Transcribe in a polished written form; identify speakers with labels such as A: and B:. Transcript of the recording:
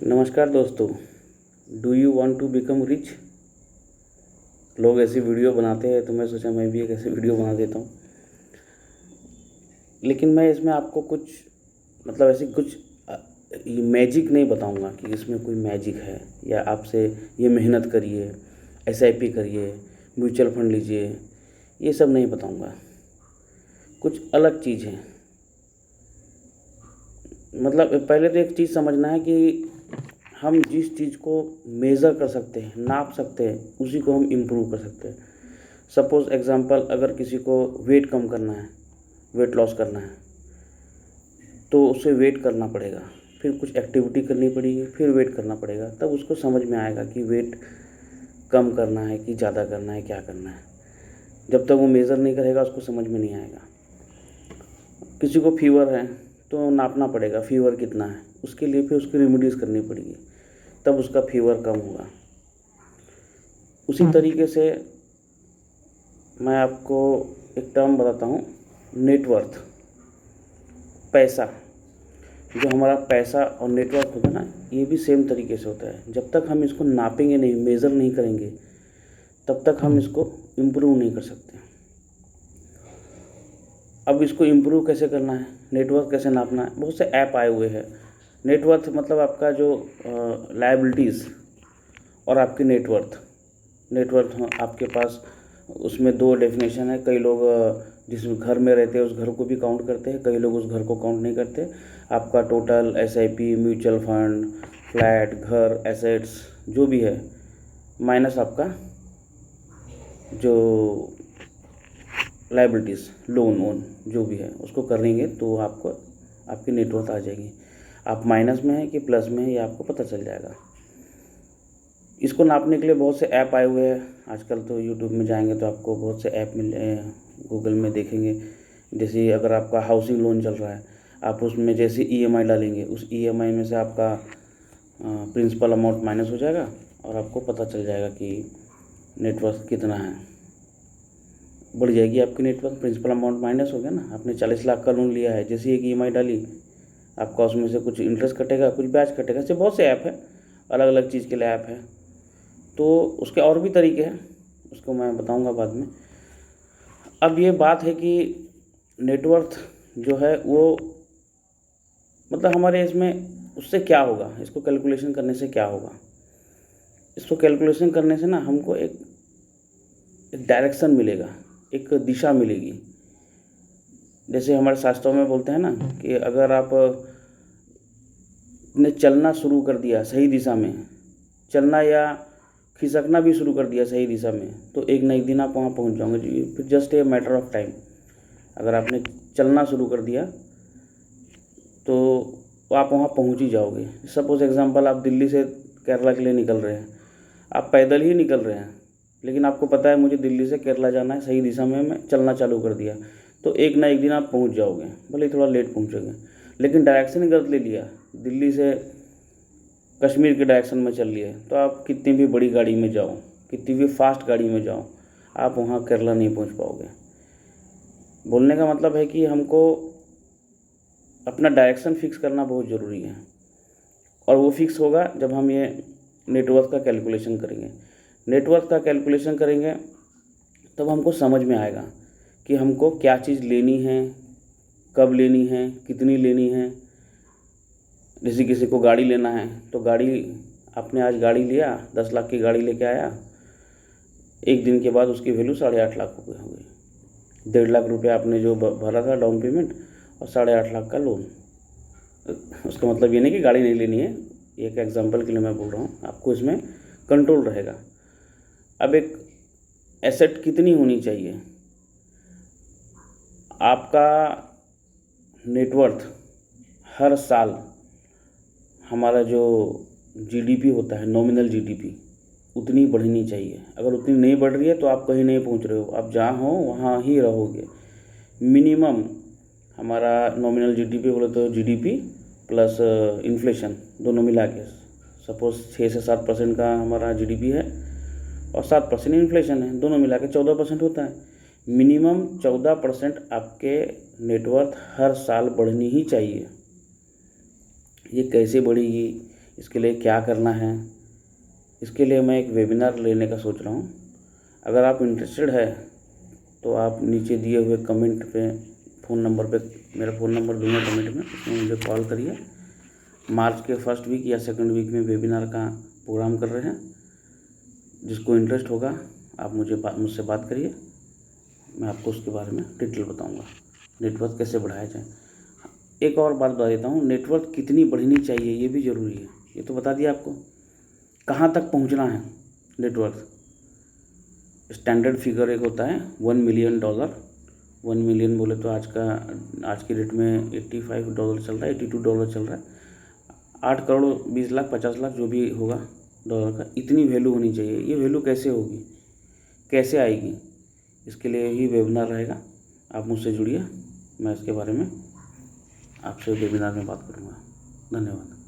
A: नमस्कार दोस्तों। Do you want to become rich? लोग ऐसी वीडियो बनाते हैं तो मैं सोचा मैं भी एक ऐसी वीडियो बना देता हूँ। लेकिन मैं इसमें आपको कुछ ऐसी कुछ मैजिक नहीं बताऊँगा कि इसमें कोई मैजिक है या आपसे ये मेहनत करिए, एसआईपी करिए, म्यूचुअल फंड लीजिए, ये सब नहीं बताऊँगा। कुछ अलग चीज़ है। पहले तो एक चीज़ समझना है कि हम जिस चीज़ को मेज़र कर सकते हैं, नाप सकते हैं, उसी को हम इम्प्रूव कर सकते हैं। सपोज़ एग्ज़ाम्पल, अगर किसी को वेट कम करना है, वेट लॉस करना है, तो उसे वेट करना पड़ेगा, फिर कुछ एक्टिविटी करनी पड़ेगी, फिर वेट करना पड़ेगा, तब उसको समझ में आएगा कि वेट कम करना है कि ज़्यादा करना है, क्या करना है। जब तक वो मेज़र नहीं करेगा उसको समझ में नहीं आएगा। किसी को फीवर है तो नापना पड़ेगा फीवर कितना है, उसके लिए फिर उसकी रेमेडीज़ करनी पड़ेगी, तब उसका फीवर कम होगा। उसी तरीके से मैं आपको एक टर्म बताता हूँ, नेटवर्थ। पैसा, जो हमारा पैसा और नेटवर्क होता है ना, ये भी सेम तरीके से होता है। जब तक हम इसको नापेंगे नहीं, मेज़र नहीं करेंगे, तब तक हम इसको इम्प्रूव नहीं कर सकते। अब इसको इम्प्रूव कैसे करना है, नेटवर्क कैसे नापना है, बहुत से ऐप आए हुए हैं। नेटवर्थ मतलब आपका जो लायबिलिटीज़ और आपकी नेटवर्थ आपके पास, उसमें दो डेफिनेशन है। कई लोग जिस घर में रहते हैं उस घर को भी काउंट करते हैं, कई लोग उस घर को काउंट नहीं करते। आपका total SIP, mutual fund, flat, घर, एसेट्स जो भी है, माइनस आपका जो लायबिलिटीज़, लोन वोन जो भी है, उसको करेंगे तो आपको आपकी नेटवर्थ आ जाएगी। आप माइनस में है कि प्लस में है, ये आपको पता चल जाएगा। इसको नापने के लिए बहुत से ऐप आए हुए हैं आजकल। तो यूट्यूब में जाएंगे तो आपको बहुत से ऐप मिले, गूगल में देखेंगे। जैसे अगर आपका हाउसिंग लोन चल रहा है, आप उसमें जैसे ईएमआई डालेंगे, उस ईएमआई में से आपका प्रिंसिपल अमाउंट माइनस हो जाएगा और आपको पता चल जाएगा कि नेटवर्थ कितना है। बढ़ जाएगी आपकी नेटवर्थ, प्रिंसिपल अमाउंट माइनस हो गया ना। आपने 40 लाख का लोन लिया है, जैसे एक ईएमआई डाली, आपका उसमें से कुछ इंटरेस्ट कटेगा, कुछ ब्याज कटेगा। ऐसे बहुत से ऐप है, अलग अलग चीज़ के लिए ऐप है। तो उसके और भी तरीके हैं, उसको मैं बताऊंगा बाद में। अब ये बात है कि नेटवर्थ जो है वो हमारे इसमें उससे क्या होगा, इसको कैलकुलेशन करने से क्या होगा। इसको कैलकुलेशन करने से ना हमको एक डायरेक्शन मिलेगा, एक दिशा मिलेगी। जैसे हमारे शास्त्रों में बोलते हैं ना कि अगर आप ने चलना शुरू कर दिया सही दिशा में, चलना या खिसकना भी शुरू कर दिया सही दिशा में, तो एक न एक दिन आप वहाँ पहुँच जाओगे जी। फिर just a matter of time. अगर आपने चलना शुरू कर दिया तो आप वहाँ पहुँच ही जाओगे। सपोज़ एग्जांपल, आप दिल्ली से केरला के लिए निकल रहे हैं, आप पैदल ही निकल रहे हैं, लेकिन आपको पता है मुझे दिल्ली से केरला जाना है, सही दिशा में मैं चलना चालू कर दिया, तो एक ना एक दिन आप पहुँच जाओगे, भले थोड़ा लेट पहुँचोगे। लेकिन डायरेक्शन गलत ले लिया, दिल्ली से कश्मीर के डायरेक्शन में चल लिए, तो आप कितनी भी बड़ी गाड़ी में जाओ, कितनी भी फास्ट गाड़ी में जाओ, आप वहाँ केरला नहीं पहुँच पाओगे। बोलने का मतलब है कि हमको अपना डायरेक्शन फिक्स करना बहुत ज़रूरी है, और वो फिक्स होगा जब हम ये नेटवर्थ का कैलकुलेशन करेंगे। नेटवर्थ का कैलकुलेशन करेंगे तब हमको समझ में आएगा कि हमको क्या चीज़ लेनी है, कब लेनी है, कितनी लेनी है। जैसे किसी को गाड़ी लेना है, तो गाड़ी, आपने आज गाड़ी लिया, 10 लाख की गाड़ी लेके आया, एक दिन के बाद उसकी वैल्यू 8.5 लाख रुपये हो गई। 1.5 लाख रुपये आपने जो भरा था डाउन पेमेंट, और 8.5 लाख का लोन। उसका मतलब ये नहीं कि गाड़ी नहीं लेनी है, एक एग्जांपल के लिए मैं बोल रहा हूँ, आपको इसमें कंट्रोल रहेगा। अब एक एसेट कितनी होनी चाहिए, आपका नेटवर्थ हर साल, हमारा जो जीडीपी होता है, नॉमिनल जीडीपी, उतनी बढ़नी चाहिए। अगर उतनी नहीं बढ़ रही है तो आप कहीं नहीं पहुंच रहे हो, आप जहाँ हो वहाँ ही रहोगे। मिनिमम हमारा नॉमिनल जीडीपी बोले तो जीडीपी प्लस इन्फ्लेशन दोनों मिला के, सपोज़ 6 से 7% का हमारा जीडीपी है और 7% इन्फ्लेशन है, दोनों मिला के 14% होता है। मिनिमम 14% आपके नेटवर्थ हर साल बढ़नी ही चाहिए। ये कैसे बढ़ेगी, इसके लिए क्या करना है, इसके लिए मैं एक वेबिनार लेने का सोच रहा हूँ। अगर आप इंटरेस्टेड है तो आप नीचे दिए हुए कमेंट पे फ़ोन नंबर पे, मेरा फ़ोन नंबर दूंगा कमेंट में, उसमें मुझे कॉल करिए। मार्च के फर्स्ट वीक या सेकंड वीक में वेबिनार का प्रोग्राम कर रहे हैं। जिसको इंटरेस्ट होगा आप मुझसे बात करिए, मैं आपको उसके बारे में डिटेल बताऊंगा, नेटवर्क कैसे बढ़ाया जाए। एक और बात बता देता हूँ, नेटवर्क कितनी बढ़नी चाहिए ये भी ज़रूरी है। ये तो बता दिया आपको, कहाँ तक पहुँचना है नेटवर्क। स्टैंडर्ड फिगर एक होता है $1 मिलियन। 1 मिलियन बोले तो आज की डेट में $85 चल रहा है, $82 चल रहा है। 8 करोड़ 20 लाख 50 लाख जो भी होगा डॉलर का, इतनी वैल्यू होनी चाहिए। ये वैल्यू कैसे होगी, कैसे आएगी, इसके लिए ही वेबिनार रहेगा। आप मुझसे जुड़िए, मैं इसके बारे में आपसे वेबिनार में बात करूँगा। धन्यवाद।